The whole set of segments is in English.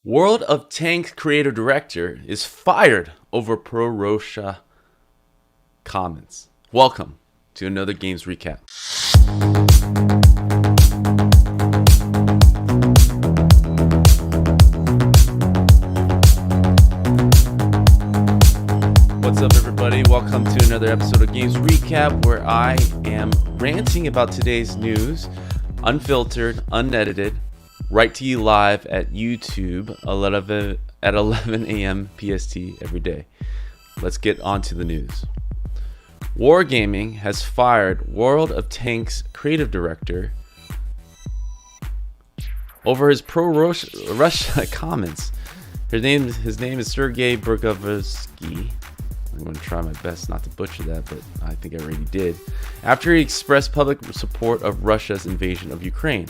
World of Tanks creative director is fired over pro-Russia comments. Welcome to another games recap. What's up, everybody? Welcome to another episode of Games Recap, where I am ranting about today's news, unfiltered, unedited, right to you live at YouTube at 11 a.m. PST every day. Let's get on to the news. Wargaming has fired World of Tanks creative director over his pro-Russia comments. His name is Sergei Burgovsky. I'm going to try my best not to butcher that, but I think I already did. After he expressed public support of Russia's invasion of Ukraine.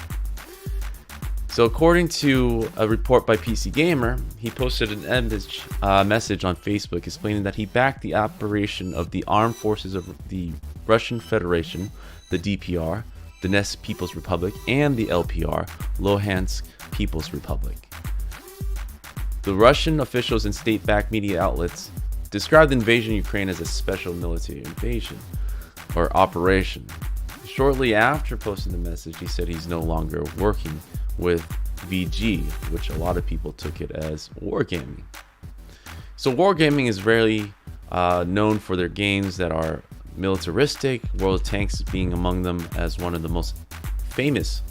So according to a report by PC Gamer, he posted an message on Facebook explaining that he backed the operation of the armed forces of the Russian Federation, the DPR, Donetsk People's Republic, and the LPR, Luhansk People's Republic. The Russian officials and state-backed media outlets described the invasion of Ukraine as a special military invasion or operation. Shortly after posting the message, he said he's no longer working with VG, which a lot of people took it as Wargaming. So Wargaming is rarely known for their games that are militaristic, World of Tanks being among them as one of the most famous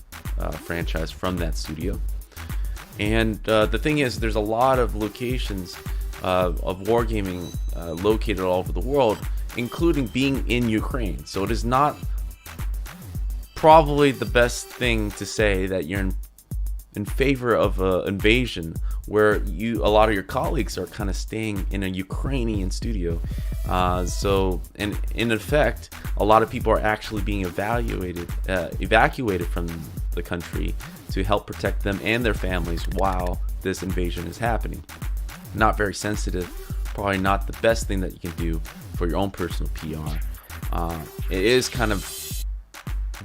franchise from that studio. And the thing is, there's a lot of locations of Wargaming located all over the world, including being in Ukraine. So it is not probably the best thing to say that you're in favor of an invasion where a lot of your colleagues are kind of staying in a Ukrainian studio. So in effect, a lot of people are actually being evacuated from the country to help protect them and their families while this invasion is happening. Not very sensitive, probably not the best thing that you can do for your own personal PR. It is kind of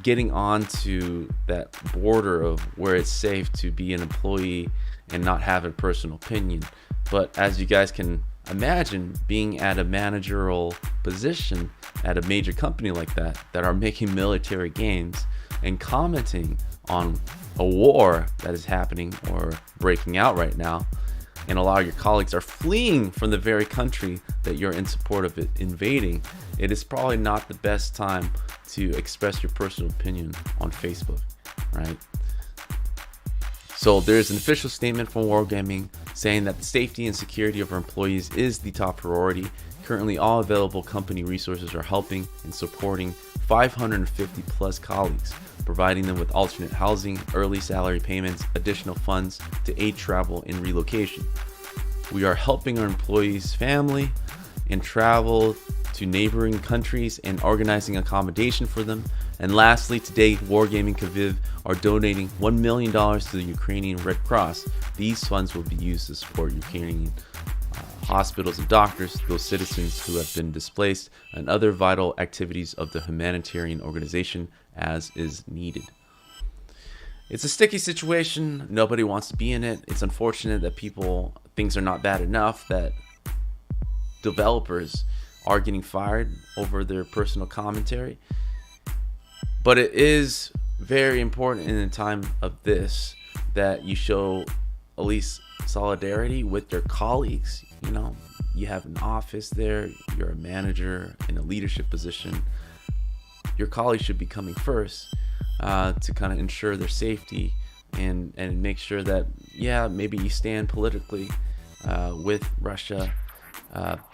getting on to that border of where it's safe to be an employee and not have a personal opinion. But as you guys can imagine, being at a managerial position at a major company like that are making military games and commenting on a war that is happening or breaking out right now, and a lot of your colleagues are fleeing from the very country that you're in support of it invading, it is probably not the best time to express your personal opinion on Facebook, right? So there's an official statement from Wargaming saying that the safety and security of our employees is the top priority. Currently, all available company resources are helping and supporting 550 plus colleagues, providing them with alternate housing, early salary payments, additional funds to aid travel and relocation. We are helping our employees' family and travel to neighboring countries and organizing accommodation for them. And lastly, today, Wargaming Kyiv are donating $1 million to the Ukrainian Red Cross. These funds will be used to support Ukrainian hospitals and doctors, those citizens who have been displaced, and other vital activities of the humanitarian organization as is needed. It's a sticky situation. Nobody wants to be in it. It's unfortunate that things are not bad enough that developers are getting fired over their personal commentary. But it is very important in a time of this that you show at least solidarity with your colleagues. You know, you have an office there, you're a manager in a leadership position. Your colleagues should be coming first to kind of ensure their safety and make sure that, yeah, maybe you stand politically with Russia.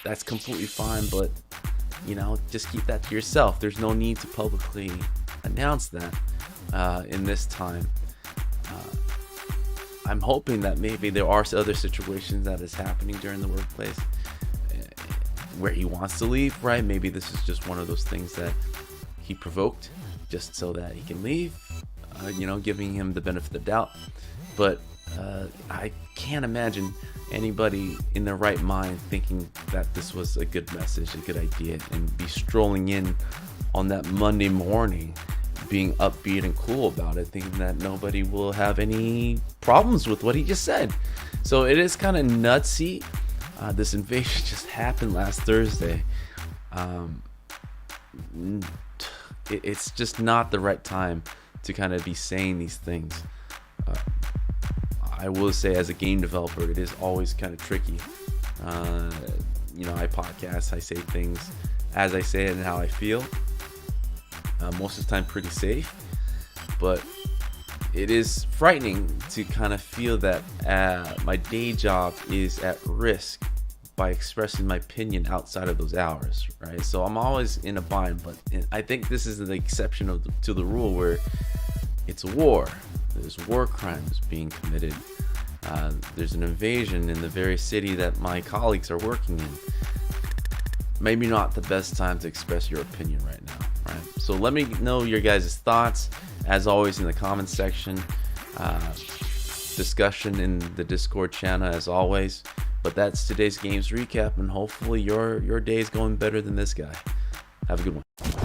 That's completely fine, but you know, just keep that to yourself. There's no need to publicly announce that in this time. I'm hoping that maybe there are other situations that is happening during the workplace where he wants to leave, right? Maybe this is just one of those things that he provoked just so that he can leave, giving him the benefit of the doubt. But I can't imagine anybody in their right mind thinking that this was a good message, a good idea, and be strolling in on that Monday morning being upbeat and cool about it, thinking that nobody will have any problems with what he just said. So it is kind of nutsy. This invasion just happened last Thursday. It's just not the right time to kind of be saying these things. I will say, as a game developer, it is always kind of tricky. I podcast, I say things as I say it and how I feel. Most of the time pretty safe, but it is frightening to kind of feel that my day job is at risk by expressing my opinion outside of those hours, right? So I'm always in a bind, but I think this is the exception to the rule, where it's a war. There's war crimes being committed. There's an invasion in the very city that my colleagues are working in. Maybe not the best time to express your opinion right now, right? So let me know your guys' thoughts, as always, in the comments section. Discussion in the Discord channel, as always. But that's today's games recap, and hopefully your day is going better than this guy. Have a good one.